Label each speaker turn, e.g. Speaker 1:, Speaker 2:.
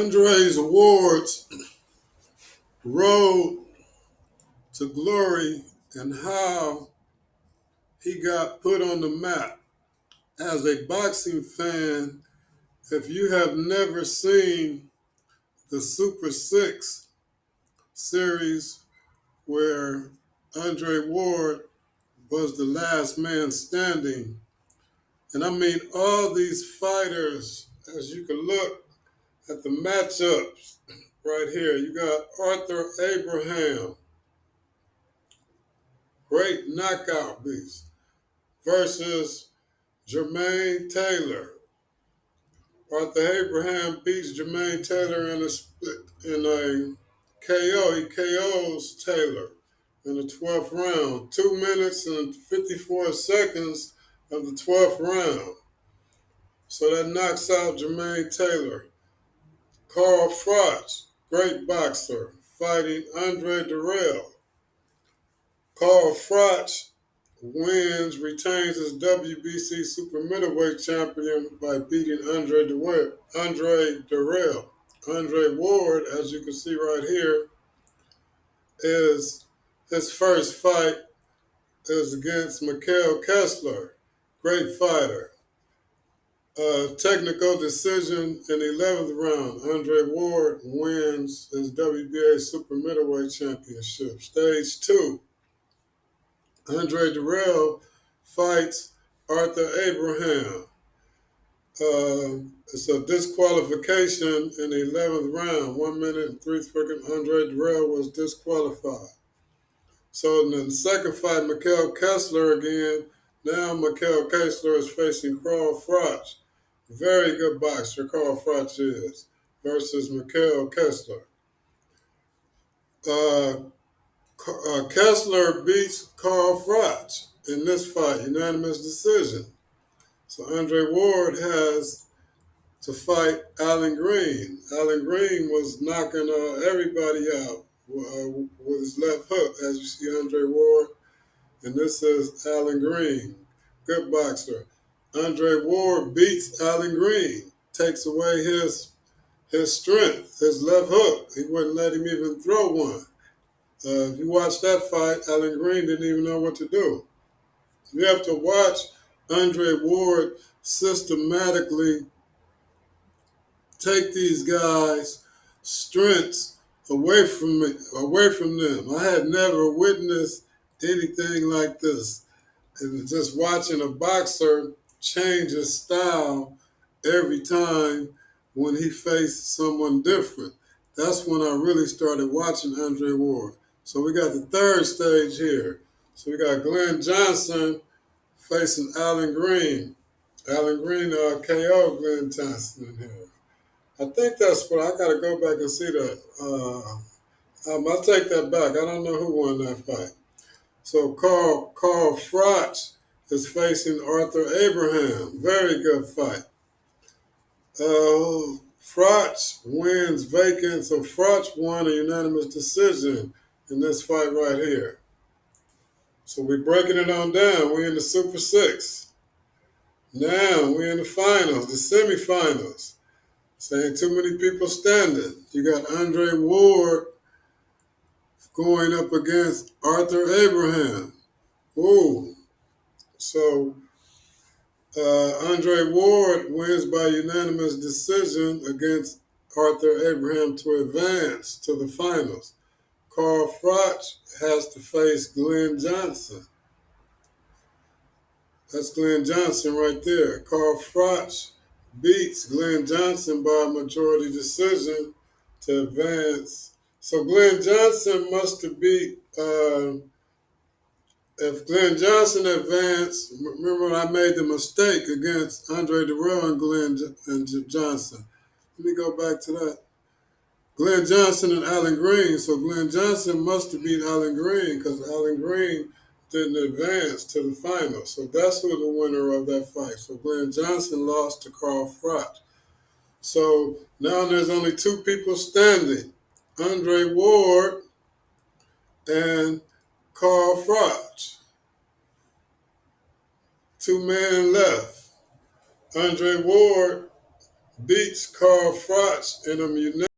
Speaker 1: Andre's Ward's road to glory and how he got put on the map. As a boxing fan, if you have never seen the Super Six series where Andre Ward was the last man standing, and I mean all these fighters, as you can look at the matchups right here, you got Arthur Abraham, great knockout beast, versus Jermaine Taylor. Arthur Abraham beats Jermaine Taylor in a split in a KO. He KOs Taylor in the 12th round. 2 minutes and 54 seconds of the 12th round. So that knocks out Jermaine Taylor. Carl Froch, great boxer, fighting Andre Durrell. Carl Froch wins, retains his WBC super middleweight champion by beating Andre Durrell. Andre Ward, as you can see right here, is his first fight is against Mikhail Kessler, great fighter. Technical decision in the 11th round. Andre Ward wins his WBA super middleweight championship. Stage 2. Andre Durrell fights Arthur Abraham. It's a disqualification in the 11th round. 1 minute and 3 seconds. Andre Durrell was disqualified. So in the second fight, Mikhail Kessler again. Now Mikhail Kessler is facing Carl Froch. Very good boxer, Carl Froch is, versus Mikhail Kessler. Kessler beats Carl Froch in this fight, unanimous decision. So Andre Ward has to fight Alan Green. Alan Green was knocking everybody out with his left hook, as you see Andre Ward. And this is Alan Green, good boxer. Andre Ward beats Alan Green, takes away his strength, his left hook. He wouldn't let him even throw one. If you watch that fight, Alan Green didn't even know what to do. You have to watch Andre Ward systematically take these guys' strengths away from them. I had never witnessed anything like this. And just watching a boxer change his style every time when he faced someone different. That's when I really started watching Andre Ward. So we got the third stage here. So we got Glenn Johnson facing Alan Green. Alan Green KO Glenn Johnson in here. I think that's what I got to go back and see that. I'll take that back. I don't know who won that fight. So Carl Froch is facing Arthur Abraham. Very good fight. Froch wins vacant. So Froch won a unanimous decision in this fight right here. So we're breaking it on down. We're in the Super Six. Now we're in the finals, the semifinals. Saying too many people standing. You got Andre Ward going up against Arthur Abraham. Ooh. So Andre Ward wins by unanimous decision against Arthur Abraham to advance to the finals. Carl Froch has to face Glenn Johnson. That's Glenn Johnson right there. Carl Froch beats Glenn Johnson by a majority decision to advance. So Glenn Johnson must have beat, if Glenn Johnson advanced, remember when I made the mistake against Andre Durrell and Glenn Johnson. Let me go back to that. Glenn Johnson and Alan Green. So Glenn Johnson must have beat Alan Green because Alan Green didn't advance to the final. So that's who the winner of that fight. So Glenn Johnson lost to Carl Froch. So now there's only two people standing, Andre Ward and Carl Froch. 2 men left. Andre Ward beats Carl Froch in a